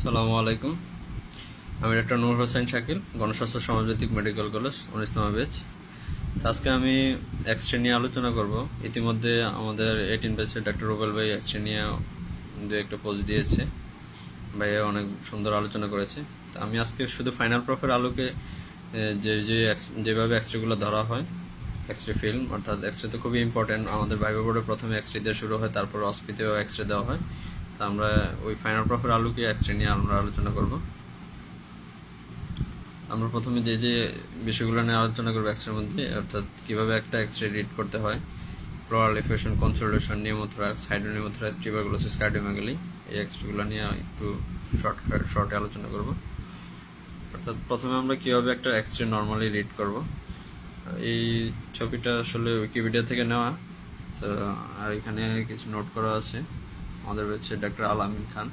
আসসালামু আলাইকুম। আমি ডাক্তার নূর হোসেন শাকিল, গণস্বাস্থ্য সমাজভিত্তিক মেডিকেল কলেজ 19তম ব্যাচ। আজকে আমি এক্স-রে নিয়ে আলোচনা করব। ইতিমধ্যে আমাদের 18 ব্যাচের ডাক্তার রুবেল ভাই এক্স-রে নিয়ে দু একটা পোজ দিয়েছে, ভাইয়া অনেক সুন্দর আলোচনা করেছে। তো আমি আজকে শুধু ফাইনাল প্রফের আলোকে যেভাবে এক্স-রেগুলো ধরা হয়, এক্স-রে ফিল্ম অর্থাৎ এক্স-রে তো খুবই ইম্পর্টেন্ট। আমাদের ভাইভা বোর্ডে প্রথমে এক্স-রে দিয়ে শুরু হয়, তারপর অস্পিতেও এক্স-রে দেওয়া হয়। তো আমরা ওই ফাইনাল প্রফের আলোকে এক্স-রে নিয়ে আমরা আলোচনা করব। আমরা প্রথমে যে বিষয়গুলো নিয়ে আলোচনা করবো এক্স-রের মধ্যে, অর্থাৎ কিভাবে একটা এক্স-রে রিড করতে হয়, প্লুরাল ইফেকশন, কনসোলিডেশন, নিউমোথোরাক্স, হাইড্রোনিউমোথোরাক্স, টিউবারকুলোসিস, কার্ডিওমেগালি, এই এক্স-রেগুলো নিয়ে একটু শর্টে আলোচনা করব। অর্থাৎ প্রথমে আমরা কিভাবে একটা এক্স-রে নর্মালি রিড করব। এই ছবিটা আসলে উইকিপিডিয়া থেকে নেওয়া, তো আর এখানে কিছু নোট করা আছে। আমাদের ব্যাচে ডাক্তার আলামিন খান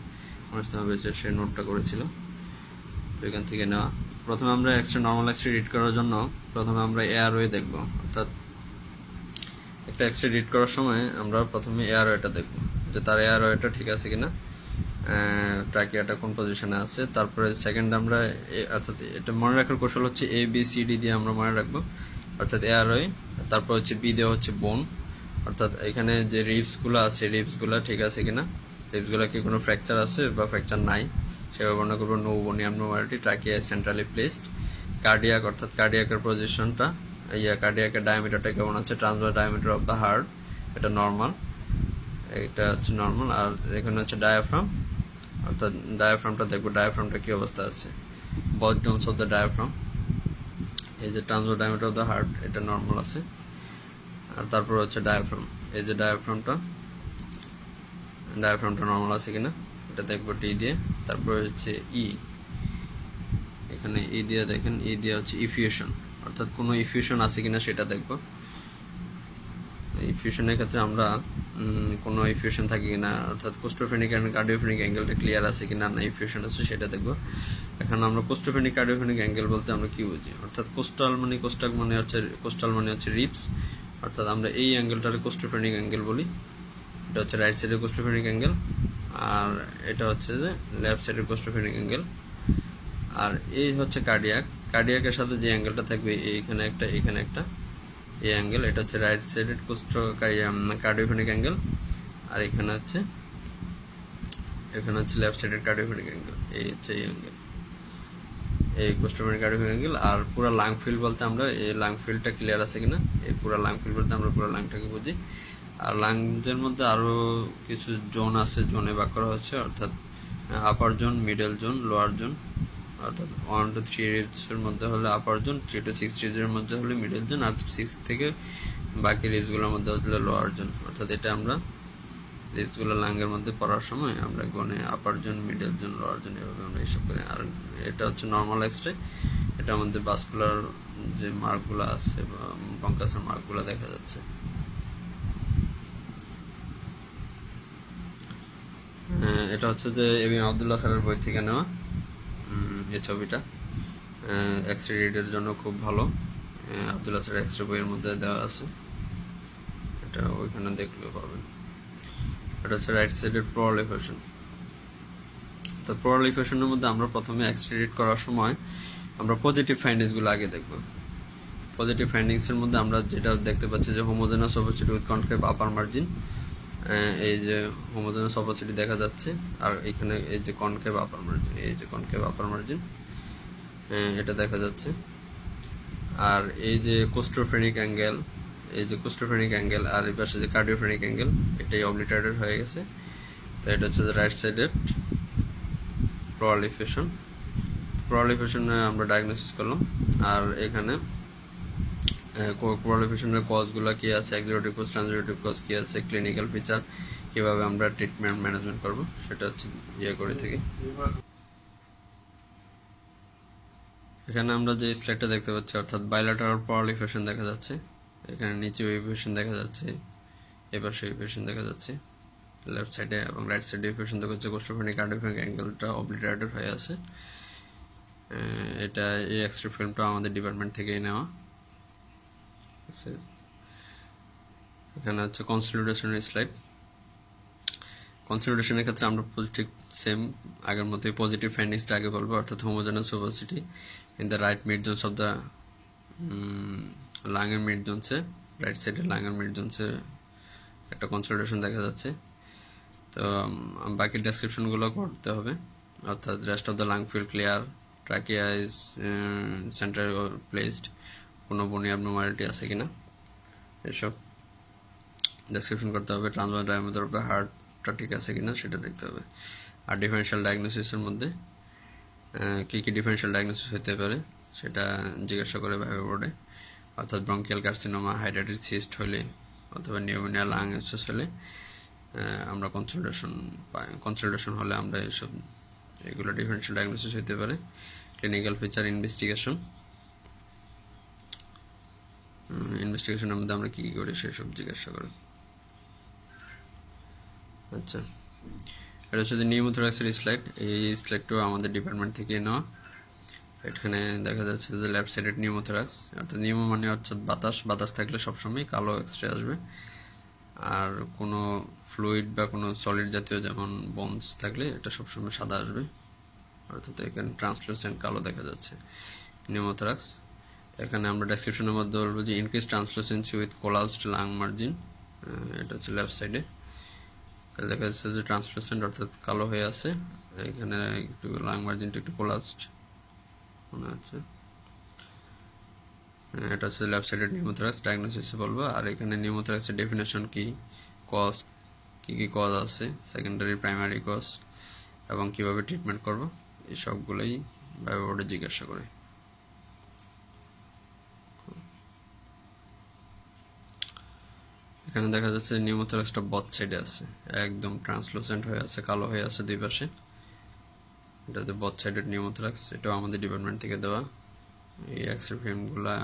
19তম ব্যাচে সে নোটটা করেছিল, তো এখান থেকে নেওয়া। প্রথমে আমরা এক্স-রে নর্মাল এক্স-রে রিড করার জন্য প্রথমে আমরা এয়ারওয়ে দেখব। অর্থাৎ একটা এক্স-রে রিড করার সময় আমরা প্রথমে এয়ারওয়েটা দেখব যে তার এয়ারওয়েটা ঠিক আছে কিনা, ট্রাকিয়াটা কোন পজিশনে আছে। তারপরে সেকেন্ড আমরা অর্থাৎ এটা মনে রাখার কৌশল হচ্ছে ABCD দিয়ে আমরা মনে রাখবো, অর্থাৎ এয়ারওয়ে। তারপর হচ্ছে বি দেওয়া হচ্ছে বোন, অর্থাৎ এখানে যে রিবসগুলো আছে রিবসগুলো ঠিক আছে কিনা, রিবসগুলো কি কোনো ফ্র্যাকচার আছে বা ফ্র্যাকচার নাই সেভাবে বর্ণনা করবো। No bony abnormality, trachea centrally placed. Cardiac অর্থাৎ কার্ডিয়াকের পজিশনটা, কার্ডিয়াকের ডায়ামিটারটা কেমন আছে, transverse diameter of the heart এটা নর্মাল, এটা হচ্ছে নর্মাল। আর এখানে হচ্ছে ডায়াফ্রাম, অর্থাৎ ডায়াফ্রামটা দেখবো ডায়াফ্রামটা কি অবস্থা আছে, both Jones of the diaphragm, এই যে transverse diameter of the heart এটা নর্মাল আছে। আর তারপর হচ্ছে ডায়াফ্রাম, এই যে ডায়াফ্রামটা নর্মাল আছে কিনা এটা দেখবো টি দিয়ে। তারপর হচ্ছে এখানে দিয়ে দেখেন, দিয়ে হচ্ছে ইফিউশন, অর্থাৎ কোনো ইফিউশন আছে কিনা সেটা দেখবো। ইফিউশনের ক্ষেত্রে আমরা কোনো ইফিউশন থাকে কিনা, অর্থাৎ কোস্টোফেনিক অ্যান্ড কার্ডিওফেনিক অ্যাঙ্গেলটা ক্লিয়ার আছে কিনা, না ইফিউশন আছে সেটা দেখবো। এখন আমরা কোস্টোফেনিক কার্ডিওফেনিক অ্যাঙ্গেল বলতে আমরা কি বুঝি, অর্থাৎ কোস্টাল মানে হচ্ছে রিপস, অর্থাৎ আমরা এই অ্যাঙ্গেলটার কোস্টোফেনিক অ্যাঙ্গেল বলি। এটা হচ্ছে রাইট সাইডের কোস্টোফেনিক অ্যাঙ্গেল, আর এটা হচ্ছে যে লেফট সাইডের কোস্টোফেনিক অ্যাঙ্গেল। আর এই হচ্ছে কার্ডিয়াকের সাথে যে অ্যাঙ্গেলটা থাকবে এখানে একটা এই অ্যাঙ্গেল, এটা হচ্ছে রাইট সাইডের কার্ডিওফেনিক অ্যাঙ্গেল। আর এখানে হচ্ছে লেফট সাইডের কার্ডিওফেনিক অ্যাঙ্গেল, এই হচ্ছে এই অ্যাঙ্গেল, এই কোস্টোফেনিক কার্ডিওফেনিক অ্যাঙ্গেল। আর পুরো লাং ফিল্ড বলতে আমরা এই লাং ফিল্ডটা ক্লিয়ার আছে কিনা, এই পুরো লাং ফিল্ড বলতে আমরা পুরো লাংটাকে বুঝি। আর লাংসের মধ্যে আরো কিছু জোন আছে, জোনে ভাগ করা হচ্ছে, অর্থাৎ upper zone, middle zone, lower zone. অর্থাৎ 1 to 3 রিবসের মধ্যে হলে আপার জোন, 3 to 6 রিবসের মধ্যে হলে মিডল জোন, আর 6 থেকে বাকি রিবসগুলোর মধ্যে হলে লোয়ার জোন। অর্থাৎ এটা আমরা রিবসগুলো লাংয়ের মধ্যে পড়ার সময় আমরা গনে upper zone, middle zone, lower zone এভাবে আমরা হিসাব করি। আর এটা হচ্ছে নর্মাল এক্স-রে, এটার মধ্যে ভাস্কুলার যে মার্কগুলো আছে বা ব্রঙ্কাসের মার্কগুলো দেখা যাচ্ছে। এটা হচ্ছে যে এবিএম আব্দুল্লাহ স্যারের বই থেকে নেওয়া এই ছবিটা, এক্স-রে রিডের জন্য খুব ভালো। আব্দুল্লাহ স্যারের এক্স-রে বইয়ের মধ্যে দেওয়া আছে, এটা ওইখানে দেখলেও পাবেন। এটা হচ্ছে রাইট সাইডের প্লুরাল ইফেকশন। তো প্লুরাল ইফেকশনের মধ্যে আমরা প্রথমে এক্স-রে রিড করার সময় আমরা পজিটিভ ফাইন্ডিংসগুলো আগে দেখব। পজিটিভ ফাইন্ডিংসের মধ্যে আমরা যেটা দেখতে পাচ্ছি যে homogeneous opacity with concave upper margin, এই যে হোমোজেনাস ওপেসিটি দেখা যাচ্ছে। আর এখানে এই যে কনকেভ আপার মার্জিন, এই যে কনকেভ আপার মার্জিন এটা দেখা যাচ্ছে। আর এই যে কোস্টোফেনিক অ্যাঙ্গেল, আর এই পাশে যে কার্ডিওফেনিক অ্যাঙ্গেল এটাই অবলিটারেটেড হয়ে গেছে। তো এটা হচ্ছে যে রাইট সাইডের প্লুরাল ইফেকশনে আমরা ডায়াগনোসিস করলাম। আর এখানে প্লুরাল ইফেকশনের কজগুলো কি আছে, এক্সিকিউটিভ কজ, ট্রানজিটিভ কজ কি আছে, ক্লিনিক্যাল ফিচার, কিভাবে আমরা ট্রিটমেন্ট ম্যানেজমেন্ট করব সেটা হচ্ছে করে থাকি। এখানে আমরা যে স্লাইডটা দেখতে পাচ্ছি, অর্থাৎ বাইলেটারাল প্লুরাল ইফেকশন দেখা যাচ্ছে, এখানে নিচে ইফেকশন দেখা যাচ্ছে, এপাশে ইফেকশন দেখা যাচ্ছে, লেফট সাইডে এবং রাইট সাইডে ইফেকশন দেখা যাচ্ছে। কোস্টোফেনিক কার্ডিওফেনিক অ্যাঙ্গেলটা অবলিটারেটেড হয়ে আছে। এটা এই এক্স-রে ফিল্মটা আমাদের ডিপার্টমেন্ট থেকেই নেওয়া। এখানে হচ্ছে কনসলিডেশনের স্লাইড। কনসলিডেশনের ক্ষেত্রে আমরা ঠিক সেম আগের মতোই পজিটিভ ফাইন্ডিংসটা আগে বলবো, অর্থাৎ homogenous opacity in the right mid zones of the লাংয়ের মিড জোনসে, রাইট সাইডে লাংয়ের মিড জোনসে একটা কনসলিডেশন দেখা যাচ্ছে। তো বাকি ডেসক্রিপশনগুলো করতে হবে, অর্থাৎ rest of the lung field clear, trachea is centre placed, কোনো বনি অ্যাবনর্মালিটি আছে কিনা এসব ডেসক্রিপশন করতে হবে। ট্রান্সভার্স ডায়ামিটার উপরে হার্টটা ঠিক আছে কিনা সেটা দেখতে হবে। আর ডিফারেন্সিয়াল ডায়াগনোসিসের মধ্যে কী কী ডিফারেন্সিয়াল ডায়াগনোসিস হতে পারে সেটা জিজ্ঞাসা করে ভাইবা বোর্ডে, অর্থাৎ ব্রঙ্কিয়াল কার্সিনোমা, হাইড্রেটেড সিস্ট হলে অথবা নিউমোনিয়া লাং অ্যাবসেস হলে আমরা কনসালটেশন হলে আমরা এগুলো ডিফারেন্সিয়াল ডায়াগনোসিস হতে পারে। ক্লিনিক্যাল ফিচার ইনভেস্টিগেশনের মধ্যে আমরা কী কী করি সেসব জিজ্ঞাসা করি। আচ্ছা, এটা হচ্ছে নিউমোথোরাক্সের স্লাইড। এই স্লাইডটাও আমাদের ডিপার্টমেন্ট থেকে নেওয়া। এখানে দেখা যাচ্ছে যে লেফট সাইডেড নিউমোথোরাক্স, অর্থাৎ নিউমো মানে অর্থাৎ বাতাস থাকলে সবসময় কালো এক্সরে আসবে, আর কোনো ফ্লুইড বা কোনো সলিড জাতীয় যেমন বোনস থাকলে এটা সবসময় সাদা আসবে, অর্থাৎ এখানে ট্রান্সলুসেন্ট কালো দেখা যাচ্ছে নিউমোথোরাক্স। এখানে আমরা ডেসক্রিপশনের মধ্যে বলবো যে increase translucency with collapsed lung margin, এটা হচ্ছে লেফট সাইডে দেখা যাচ্ছে যে ট্রান্সলুসেন্ট অর্থাৎ কালো হয়ে আছে, এখানে একটু লাং মার্জিনটা একটু কোলাপসড মনে হচ্ছে। এটা হচ্ছে লেফট সাইডের নিউমোথোরাক্স ডায়াগনোসিসে বলবো। আর এখানে নিউমোথোরাক্সের ডেফিনেশন কি, কজ কি কি কজ আছে, সেকেন্ডারি প্রাইমারি কজ, এবং কিভাবে ট্রিটমেন্ট করব, এই সবগুলোই ভাইবা বোর্ডে জিজ্ঞাসা করে। এখানে দেখা যাচ্ছে নিউমোথোরাক্সটা বথ সাইডে আছে, একদম ট্রান্সলুসেন্ট হয়ে আছে, কালো হয়ে আছে দুই পাশে। এটাতে বথ সাইডেড নিউমোথোরাক্স, এটাও আমাদের ডিপার্টমেন্ট থেকে দেওয়া। এই এক্সরে ফিল্মগুলা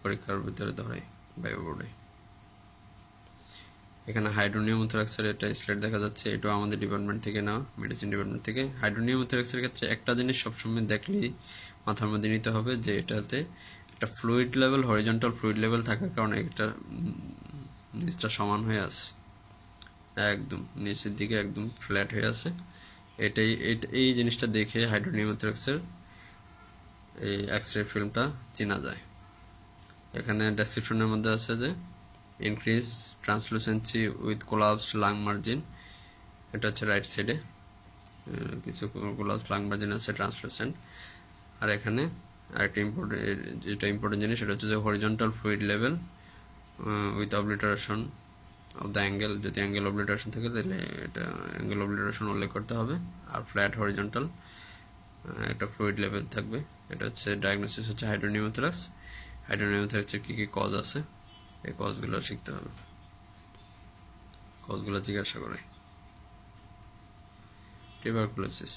পরীক্ষার ভিতরে ধরে ভাইবা বোর্ডে। এখানে হাইড্রোনিউমোথোরাক্সের একটা স্লাইড দেখা যাচ্ছে, এটাও আমাদের ডিপার্টমেন্ট থেকে নেওয়া, মেডিসিন ডিপার্টমেন্ট থেকে। হাইড্রোনিউমোথোরাক্সের ক্ষেত্রে একটা জিনিস সবসময় দেখলেই মাথার মধ্যে নিতে হবে যে এটাতে একটা fluid level, horizontal fluid level থাকার কারণে একটা নিচটা সমান হয়ে আছে, একদম নিচের দিকে একদম ফ্ল্যাট হয়ে আছে। এই জিনিসটা দেখে হাইড্রোনিউমোথোরাক্সের এই এক্সরে ফিল্মটা চেনা যায়। এখানে ডেসক্রিপশনের মধ্যে আছে যে increase translucency with collapsed lung margin, এটা হচ্ছে রাইট সাইডে কিছু কোলাপসড লাং মার্জিন আছে ট্রান্সলুসেন্ট। আর এখানে আরেকটা ইম্পর্টেন্ট জিনিস, সেটা হচ্ছে যে horizontal fluid level with obliteration of the angle, যদি অ্যাঙ্গেল অবলিটারেশন থাকে তাহলে এটা অ্যাঙ্গেল অবলিটারেশন উল্লেখ করতে হবে। আর ফ্ল্যাট হরিজন্টাল একটা ফ্লুইড লেভেল থাকবে। এটা হচ্ছে ডায়াগনোসিস হচ্ছে হাইড্রোনিউমোথোরাক্স। হাইড্রোনিউমোথোরাক্সের কী কী কজ আছে এই কজগুলো শিখতে হবে, কজগুলো জিজ্ঞাসা করে। টিউবারকুলোসিস,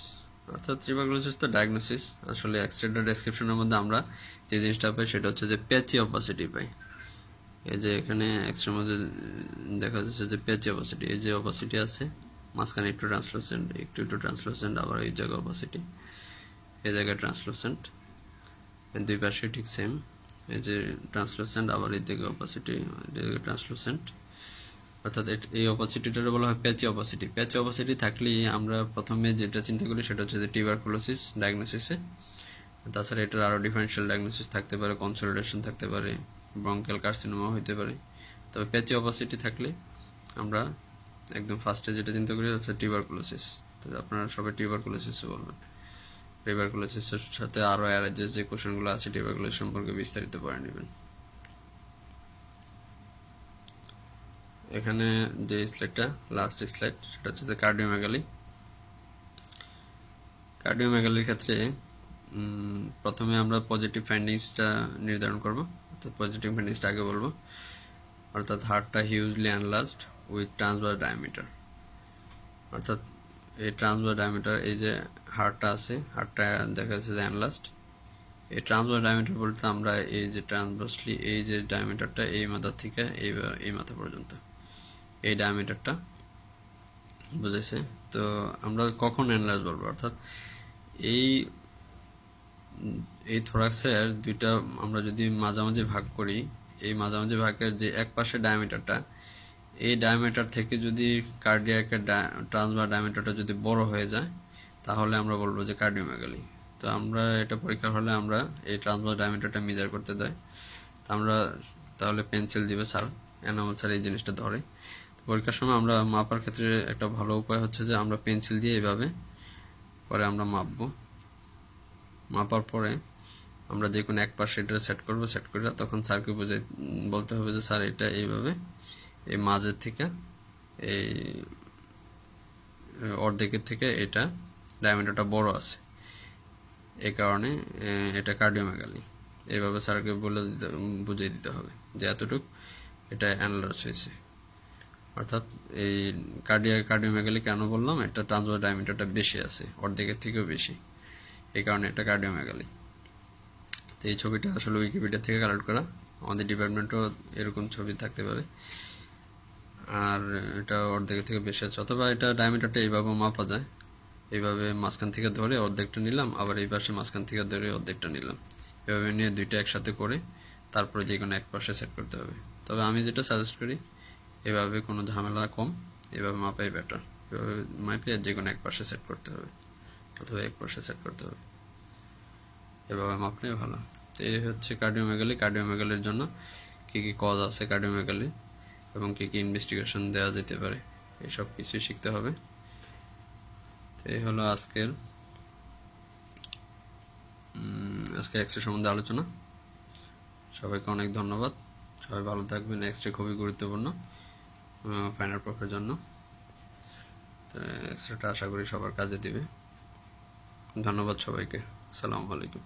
অর্থাৎ টিউবারকুলোসিস তো ডায়াগনোসিস, আসলে এক্সরেটার ডেসক্রিপশনের মধ্যে আমরা যে জিনিসটা পাই সেটা হচ্ছে যে প্যাচি অপাসিটি পাই। এই যে এখানে এক্সরের মধ্যে দেখা যাচ্ছে যে প্যাচি অপাসিটি, এই যে অপাসিটি আছে মাঝখানে একটু ট্রান্সলুসেন্ট, একটু ট্রান্সলুসেন্ট, আবার এই জায়গায় অপাসিটি, এই জায়গায় ট্রান্সলুসেন্ট, দুই পাশে ঠিক সেম, এই যে ট্রান্সলুসেন্ট, আবার এই দিকে অপাসিটি, ট্রান্সলুসেন্ট, অর্থাৎ এই অপাসিটিটা বলা হয় প্যাচি অপাসিটি। প্যাচি অপাসিটি থাকলেই আমরা প্রথমে যেটা চিন্তা করি সেটা হচ্ছে যে টিউবারকুলোসিস ডায়াগনোসিসে। তাছাড়া এটার আরও ডিফারেন্সিয়াল ডায়াগনোসিস থাকতে পারে, কনসলিডেশন থাকতে পারে, ব্রঙ্কিয়াল কার্সিনোমা হতে পারে। তবে প্যাচি অপাসিটি থাকলে আমরা একদম ফার্স্টে যেটা চিন্তা করি হচ্ছে টিউবারকুলোসিস। তো আপনারা সবাই টিউবারকুলোসিস বলবেন। টিউবারকুলোসিসের সাথে আরও যে কোশ্চেনগুলো আছে টিউবারকুলোসিস সম্পর্কে বিস্তারিত পড়ে নেবেন। এখানে যে স্লাইডটা লাস্ট স্লাইড সেটা হচ্ছে যে কার্ডিওমেগালি। কার্ডিওমেগালির ক্ষেত্রে প্রথমে আমরা পজিটিভ ফাইন্ডিংসটা নির্ধারণ করব, অর্থাৎ পজিটিভ ফাইন্ডিংসটা আগে বলবো, অর্থাৎ হার্টটা হিউজলি অ্যানলার্জড উইথ ট্রান্সভার্স ডায়ামিটার, অর্থাৎ এই ট্রান্সভার্স ডায়ামিটার, এই যে হার্টটা আছে, হার্টটা দেখা যাচ্ছে যে অ্যানলার্জড। এই ট্রান্সভার্স ডায়ামিটার বলতে আমরা এই যে ট্রান্সভার্সলি এই যে ডায়ামিটারটা এই মাথা থেকে এই মাথা পর্যন্ত এই ডায়ামিটারটা বুঝেছে। তো আমরা কখন অ্যানালাইজ বলবো, অর্থাৎ এই থোরাক্সের দুইটা আমরা যদি মাঝামাঝি ভাগ করি, এই মাঝামাঝি ভাগের যে এক পাশের ডায়ামিটারটা এই ডায়ামিটার থেকে যদি কার্ডিয়াকের ট্রান্সভার ডায়ামিটারটা যদি বড় হয়ে যায় তাহলে আমরা বলবো যে কার্ডিওমেগালি। তো আমরা এটা পরীক্ষা হলে আমরা এই ট্রান্সভার ডায়ামিটারটা মেজার করতে দেয়। তো আমরা তাহলে পেন্সিল দিবে স্যার, এনামল স্যার এই জিনিসটা ধরে। পরীক্ষার সময় আমরা মাপার ক্ষেত্রে একটা ভালো উপায় হচ্ছে যে আমরা পেন্সিল দিয়ে এইভাবে পরে আমরা মাপবো। মাপার পরে আমরা যে কোনো এক পাশে এটা সেট করবো, সেট করে তখন স্যারকে বলতে হবে যে স্যার এটা এইভাবে এই মাঝের থেকে এই অর্ধেকের থেকে এটা ডায়ামিটারটা বড় আছে, এই কারণে এটা কার্ডিওমেগালি। এইভাবে স্যারকে বুঝিয়ে দিতে হবে যে এতটুক এটা অ্যানালার্জ হয়েছে। অর্থাৎ এই কার্ডিওমেগালি কেন বললাম, এটা ট্রান্সভার ডায়ামিটারটা বেশি আছে, অর্ধেকের থেকেও বেশি, এই কারণে এটা কার্ডিওমেগালি। তো এই ছবিটা আসলে উইকিপিডিয়া থেকে কালেক্ট করা, আমাদের ডিপার্টমেন্টও এরকম ছবি থাকতে পারে। আর এটা অর্ধেকের থেকে বেশি আছে, অথবা এটা ডায়ামিটারটা এইভাবে মাপা যায়, এইভাবে মাঝখান থেকে ধরে অর্ধেকটা নিলাম, আবার এই পাশে মাঝখান থেকে ধরে অর্ধেকটা নিলাম, এভাবে নিয়ে দুইটা একসাথে করে তারপরে যে কোনো এক পাশে সেট করতে হবে। তবে আমি যেটা সাজেস্ট করি, এভাবে কোনো ঝামেলা কম, এভাবে মাপাই বেটার। এভাবে মাপে যে কোনো এক পাশে সেট করতে হবে, অথবা এক পাশে সেট করতে হবে, এভাবে মাপলে ভালো। তো এই হচ্ছে কার্ডিওমেগালি। কার্ডিওমেগালির জন্য কী কী কজ আছে কার্ডিওমেগালি এবং কী কী ইনভেস্টিগেশন দেওয়া যেতে পারে, এইসব কিছুই শিখতে হবে। তো এই হলো আজকে এক্স-রে সম্বন্ধে আলোচনা। সবাইকে অনেক ধন্যবাদ, সবাই ভালো থাকবেন। এক্স-রে খুবই গুরুত্বপূর্ণ ফাইনাল প্রফের জন্য। তো এক্স-রেটা আশা করি সবার কাজে দিবে। ধন্যবাদ সবাইকে। আসসালামু আলাইকুম।